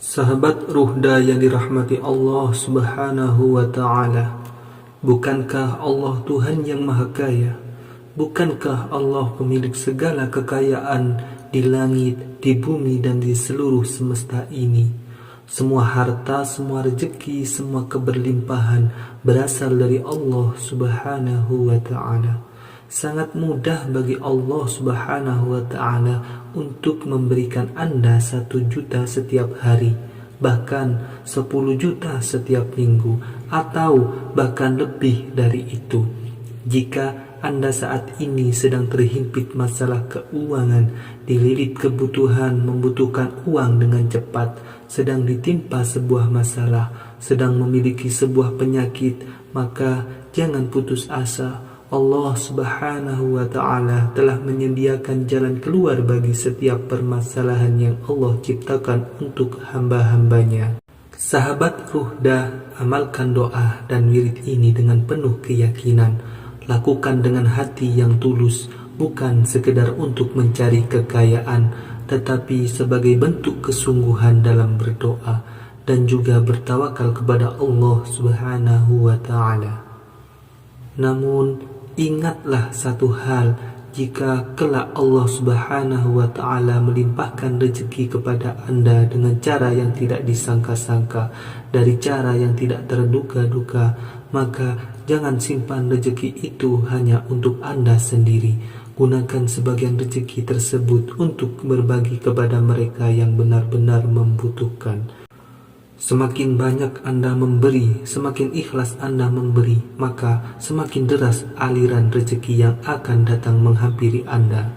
Sahabat Ruhda yang dirahmati Allah Subhanahu wa Ta'ala, bukankah Allah Tuhan yang Maha Kaya? Bukankah Allah pemilik segala kekayaan di langit, di bumi, dan di seluruh semesta ini? Semua harta, semua rezeki, semua keberlimpahan berasal dari Allah Subhanahu wa Ta'ala. Sangat mudah bagi Allah Subhanahu wa Ta'ala untuk memberikan Anda 1 juta setiap hari, bahkan 10 juta setiap minggu, atau bahkan lebih dari itu. Jika Anda saat ini sedang terhimpit masalah keuangan, dililit kebutuhan membutuhkan uang dengan cepat, sedang ditimpa sebuah masalah, sedang memiliki sebuah penyakit, maka jangan putus asa. Allah Subhanahu wa Ta'ala telah menyediakan jalan keluar bagi setiap permasalahan yang Allah ciptakan untuk hamba-hambanya. Sahabat Ruhda, amalkan doa dan wirid ini dengan penuh keyakinan. Lakukan dengan hati yang tulus, bukan sekedar untuk mencari kekayaan, tetapi sebagai bentuk kesungguhan dalam berdoa dan juga bertawakal kepada Allah Subhanahu wa Ta'ala. Namun ingatlah satu hal, jika kelak Allah Subhanahu wa Ta'ala melimpahkan rezeki kepada Anda dengan cara yang tidak disangka-sangka, dari cara yang tidak terduga-duga, maka jangan simpan rezeki itu hanya untuk Anda sendiri. Gunakan sebagian rezeki tersebut untuk berbagi kepada mereka yang benar-benar membutuhkan. Semakin banyak Anda memberi, semakin ikhlas Anda memberi, maka semakin deras aliran rezeki yang akan datang menghampiri Anda.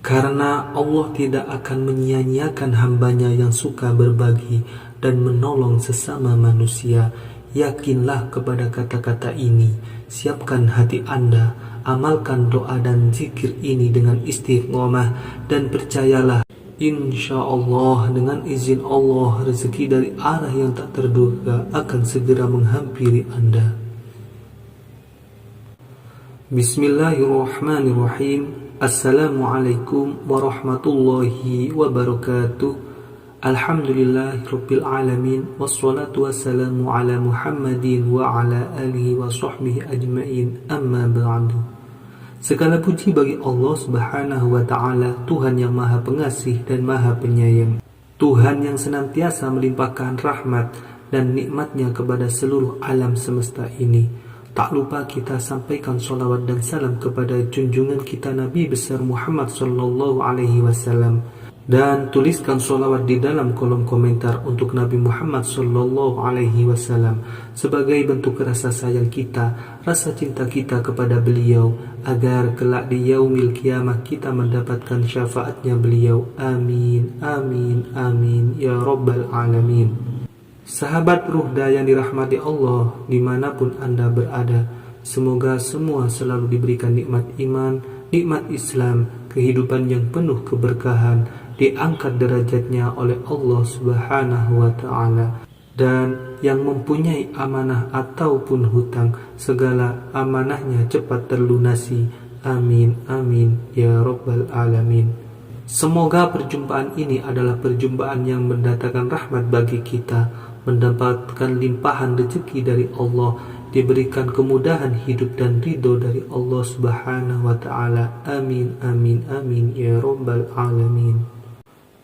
Karena Allah tidak akan menyia-nyiakan hambanya yang suka berbagi dan menolong sesama manusia. Yakinlah kepada kata-kata ini, siapkan hati Anda, amalkan doa dan zikir ini dengan istiqomah, dan percayalah, insya Allah dengan izin Allah rezeki dari arah yang tak terduga akan segera menghampiri Anda. Bismillahirrahmanirrahim. Assalamualaikum warahmatullahi wabarakatuh. Alhamdulillahirabbil alamin, wassalatu wassalamu ala Muhammadin wa ala alihi wa sahbihi ajmain, amma ba'du. Segala puji bagi Allah Subhanahu wa Ta'ala, Tuhan yang Maha Pengasih dan Maha Penyayang, Tuhan yang senantiasa melimpahkan rahmat dan nikmatnya kepada seluruh alam semesta ini. Tak lupa kita sampaikan salawat dan salam kepada junjungan kita Nabi besar Muhammad sallallahu alaihi wasallam, dan tuliskan sholawat di dalam kolom komentar untuk Nabi Muhammad sallallahu alaihi wasallam sebagai bentuk rasa sayang kita, rasa cinta kita kepada beliau, agar kelak di yaumil kiamah kita mendapatkan syafaatnya beliau. Amin, amin, amin, ya rabbal alamin. Sahabat Ruhda yang dirahmati Allah dimanapun Anda berada, semoga semua selalu diberikan nikmat iman, nikmat Islam, kehidupan yang penuh keberkahan, diangkat derajatnya oleh Allah Subhanahu wa Ta'ala, dan yang mempunyai amanah ataupun hutang, segala amanahnya cepat terlunasi. Amin, amin, ya rabbal alamin. Semoga perjumpaan ini adalah perjumpaan yang mendatangkan rahmat bagi kita, mendapatkan limpahan rezeki dari Allah, diberikan kemudahan hidup dan ridho dari Allah Subhanahu wa Ta'ala. Amin, amin, amin, ya rabbal alamin.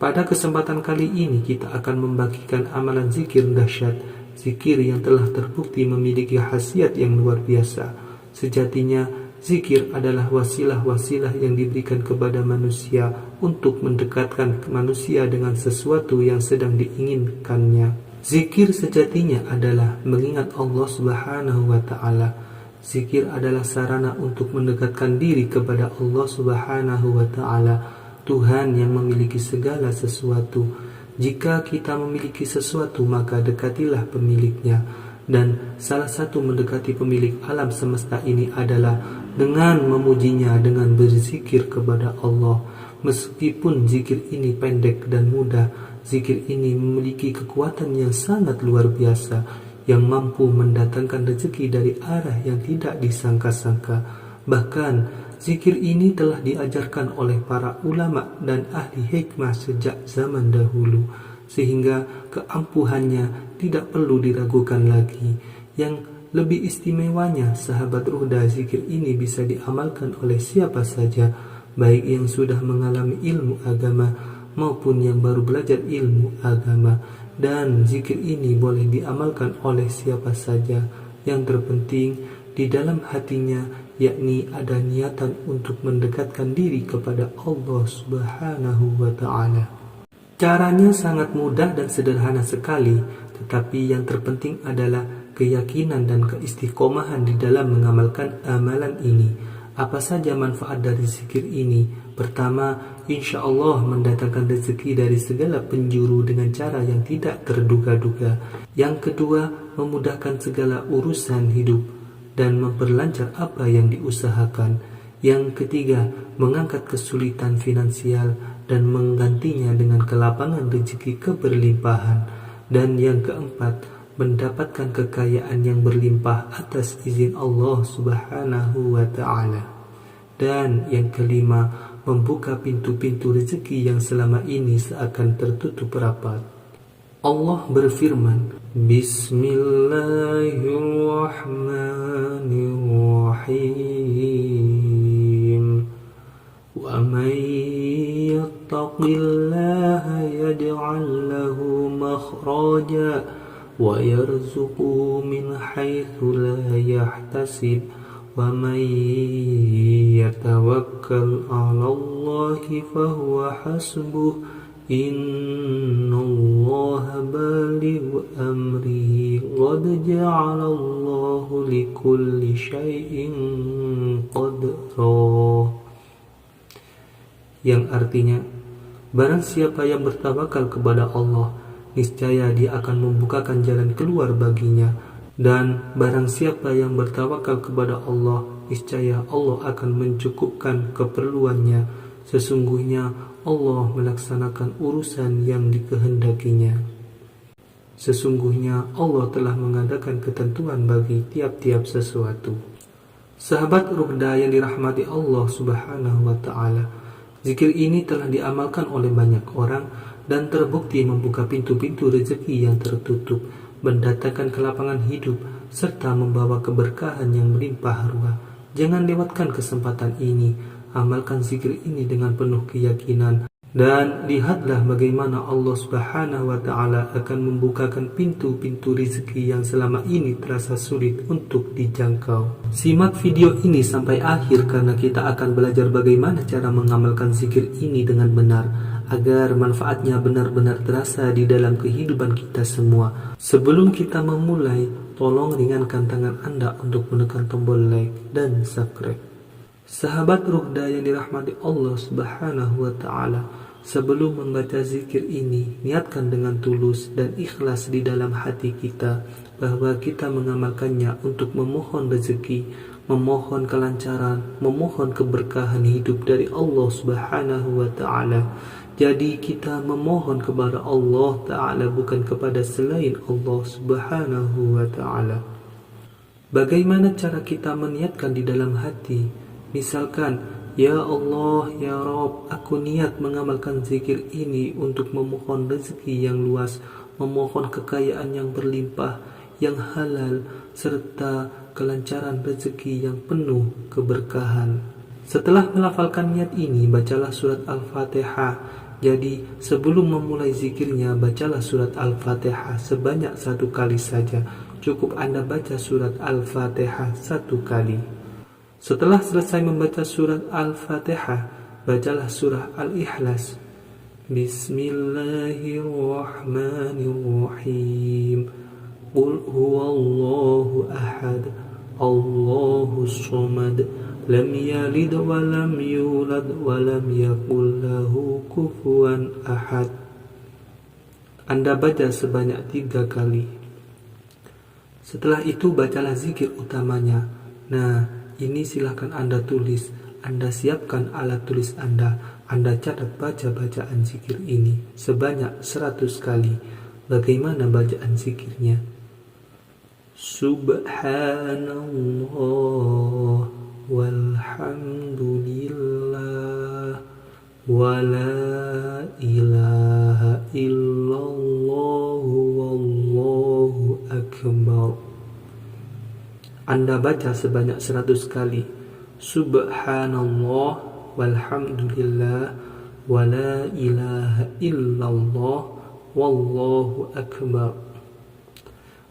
Pada kesempatan kali ini kita akan membagikan amalan zikir dahsyat, zikir yang telah terbukti memiliki khasiat yang luar biasa. Sejatinya zikir adalah wasilah-wasilah yang diberikan kepada manusia untuk mendekatkan manusia dengan sesuatu yang sedang diinginkannya. Zikir sejatinya adalah mengingat Allah Subhanahu wa Ta'ala. Zikir adalah sarana untuk mendekatkan diri kepada Allah Subhanahu wa Ta'ala, Tuhan yang memiliki segala sesuatu. Jika kita memiliki sesuatu, maka dekatilah pemiliknya. Dan salah satu mendekati pemilik alam semesta ini adalah dengan memujinya, dengan berzikir kepada Allah. Meskipun zikir ini pendek dan mudah, zikir ini memiliki kekuatan yang sangat luar biasa, yang mampu mendatangkan rezeki dari arah yang tidak disangka-sangka. Bahkan zikir ini telah diajarkan oleh para ulama dan ahli hikmah sejak zaman dahulu. sehingga keampuhannya tidak perlu diragukan lagi. Yang lebih istimewanya, sahabat Ruhda, zikir ini bisa diamalkan oleh siapa saja, baik yang sudah mengalami ilmu agama maupun yang baru belajar ilmu agama. Dan zikir ini boleh diamalkan oleh siapa saja. Yang terpenting di dalam hatinya, yakni ada niatan untuk mendekatkan diri kepada Allah Subhanahu wa ta'ala. Caranya sangat mudah dan sederhana sekali, tetapi yang terpenting adalah keyakinan dan keistiqomahan di dalam mengamalkan amalan ini. Apa saja manfaat dari zikir ini? Pertama, insya Allah mendatangkan rezeki dari segala penjuru dengan cara yang tidak terduga-duga. Yang kedua, memudahkan segala urusan hidup dan memperlancar apa yang diusahakan. Yang ketiga, mengangkat kesulitan finansial dan menggantinya dengan kelapangan rezeki keberlimpahan. Dan yang keempat, mendapatkan kekayaan yang berlimpah atas izin Allah Subhanahu wa ta'ala. Dan yang kelima, membuka pintu-pintu rezeki yang selama ini seakan tertutup rapat. Allah berfirman, Bismillahirrahmanirrahim. Wa man yattaqillaha yaj'al lahu makhraja wa yarzuqhu min haitsu la yahtasib wa man yatawakkal 'ala Allahi fahuwa hasbuh innallaha balighu amrihi qad ja'ala Allahu likulli syai'in qadra. Yang artinya, barang siapa yang bertawakal kepada Allah, niscaya dia akan membukakan jalan keluar baginya. Dan barang siapa yang bertawakal kepada Allah, niscaya Allah akan mencukupkan keperluannya. Sesungguhnya Allah melaksanakan urusan yang dikehendakinya. Sesungguhnya Allah telah mengadakan ketentuan bagi tiap-tiap sesuatu. Sahabat Ruhda yang dirahmati Allah Subhanahu wa ta'ala, zikir ini telah diamalkan oleh banyak orang dan terbukti membuka pintu-pintu rezeki yang tertutup, mendatangkan kelapangan hidup, serta membawa keberkahan yang melimpah ruah. Jangan lewatkan kesempatan ini. Amalkan zikir ini dengan penuh keyakinan, dan lihatlah bagaimana Allah Subhanahu wa ta'ala akan membukakan pintu-pintu rezeki yang selama ini terasa sulit untuk dijangkau. Simak video ini sampai akhir karena kita akan belajar bagaimana cara mengamalkan zikir ini dengan benar, agar manfaatnya benar-benar terasa di dalam kehidupan kita semua. Sebelum kita memulai, tolong ringankan tangan Anda untuk menekan tombol like dan subscribe. Sahabat Ruhda yang dirahmati Allah Subhanahu wa ta'ala, sebelum membaca zikir ini, niatkan dengan tulus dan ikhlas di dalam hati kita bahwa kita mengamalkannya untuk memohon rezeki, memohon kelancaran, memohon keberkahan hidup dari Allah Subhanahu wa ta'ala. Jadi kita memohon kepada Allah ta'ala, bukan kepada selain Allah Subhanahu wa ta'ala. Bagaimana cara kita meniatkan di dalam hati? Misalkan, Ya Allah, Ya Rabb, aku niat mengamalkan zikir ini untuk memohon rezeki yang luas, memohon kekayaan yang berlimpah, yang halal, serta kelancaran rezeki yang penuh keberkahan. Setelah melafalkan niat ini, bacalah surat Al-Fatihah. Jadi, sebelum memulai zikirnya, bacalah surat Al-Fatihah sebanyak 1 kali saja. Cukup Anda baca surat Al-Fatihah 1 kali. Setelah selesai membaca surat Al-Fatihah, bacalah surah Al-Ikhlas. Bismillahirrahmanirrahim. Qul huwallahu ahad, Allahus samad, lam yalid wa lam yulad wa lam yakul lahu kufuwan ahad. Anda baca sebanyak 3 kali. Setelah itu bacalah zikir utamanya. Nah, ini silahkan Anda tulis, Anda siapkan alat tulis Anda catat baca bacaan zikir ini sebanyak 100 kali. Bagaimana bacaan zikirnya? Subhanallah walhamdulillah wa la ilaha illallah Anda baca sebanyak 100 kali. Subhanallah walhamdulillah wa la ilaha illallah wallahu akbar.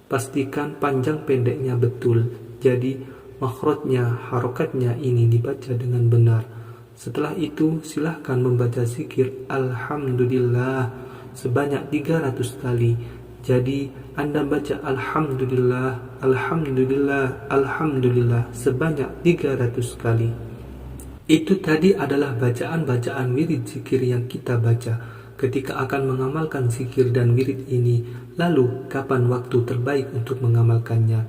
Pastikan panjang pendeknya betul. Jadi makhrajnya, harokatnya ini dibaca dengan benar. Setelah itu silahkan membaca zikir Alhamdulillah sebanyak 300 kali. Jadi Anda baca Alhamdulillah, Alhamdulillah, Alhamdulillah sebanyak 300 kali. Itu tadi adalah bacaan-bacaan wirid zikir yang kita baca ketika akan mengamalkan zikir dan wirid ini. Lalu kapan waktu terbaik untuk mengamalkannya?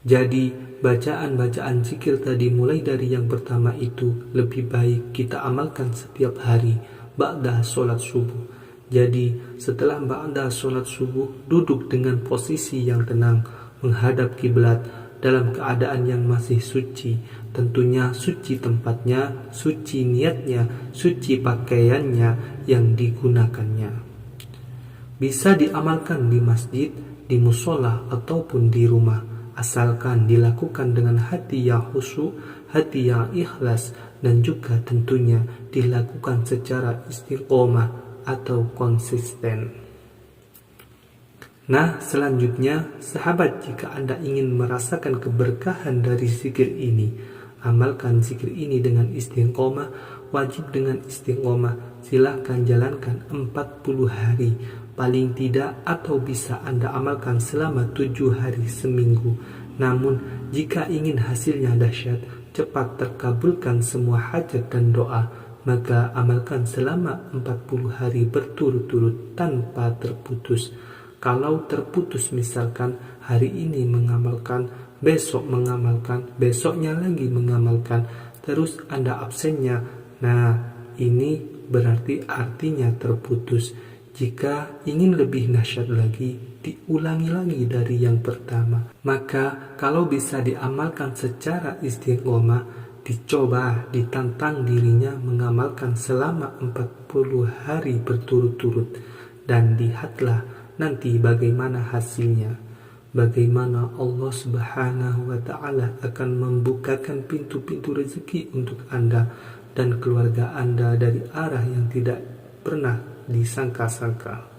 Jadi bacaan-bacaan zikir tadi mulai dari yang pertama itu lebih baik kita amalkan setiap hari ba'da sholat subuh. Jadi setelah ba'da sholat subuh, duduk dengan posisi yang tenang menghadap kiblat dalam keadaan yang masih suci. Tentunya suci tempatnya, suci niatnya, suci pakaiannya yang digunakannya. Bisa diamalkan di masjid, di musola ataupun di rumah, asalkan dilakukan dengan hati yang khusyuk, hati yang ikhlas, dan juga tentunya dilakukan secara istiqomah atau konsisten. Nah, selanjutnya, sahabat, jika Anda ingin merasakan keberkahan dari zikir ini, amalkan zikir ini dengan istiqomah, wajib dengan istiqomah. Silahkan jalankan 40 hari, paling tidak, atau bisa Anda amalkan selama 7 hari seminggu. Namun, jika ingin hasilnya dahsyat, cepat terkabulkan semua hajat dan doa, maka amalkan selama 40 hari berturut-turut tanpa terputus. Kalau terputus misalkan hari ini mengamalkan, besok mengamalkan, besoknya lagi mengamalkan, terus Anda absennya, nah ini berarti artinya terputus. Jika ingin lebih dahsyat lagi, diulangi lagi dari yang pertama. Maka kalau bisa diamalkan secara istiqomah, dicoba, ditantang dirinya mengamalkan selama 40 hari berturut-turut, dan lihatlah nanti bagaimana hasilnya. Bagaimana Allah Subhanahu wa Ta'ala akan membukakan pintu-pintu rezeki untuk Anda dan keluarga Anda dari arah yang tidak pernah disangka-sangka.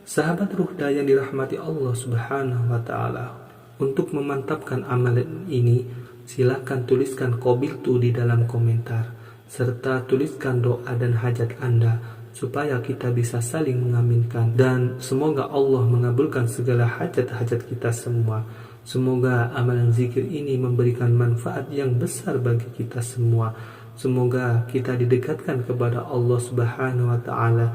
Sahabat Ruhda yang dirahmati Allah Subhanahu wa Ta'ala, untuk memantapkan amalan ini, silakan tuliskan qabiltu di dalam komentar, serta tuliskan doa dan hajat Anda, supaya kita bisa saling mengaminkan, dan semoga Allah mengabulkan segala hajat-hajat kita semua. Semoga amalan zikir ini memberikan manfaat yang besar bagi kita semua. Semoga kita didekatkan kepada Allah Subhanahu wa Ta'ala,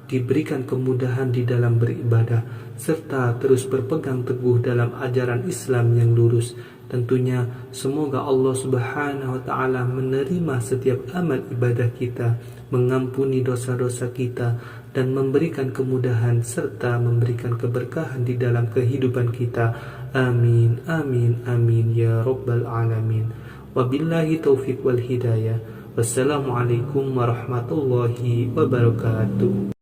diberikan kemudahan di dalam beribadah, serta terus berpegang teguh dalam ajaran Islam yang lurus. Tentunya semoga Allah Subhanahu wa Ta'ala menerima setiap amal ibadah kita, mengampuni dosa-dosa kita, dan memberikan kemudahan serta memberikan keberkahan di dalam kehidupan kita. Amin, amin, amin ya rabbal alamin. Wabillahi taufiq wal hidayah. Wassalamualaikum warahmatullahi wabarakatuh.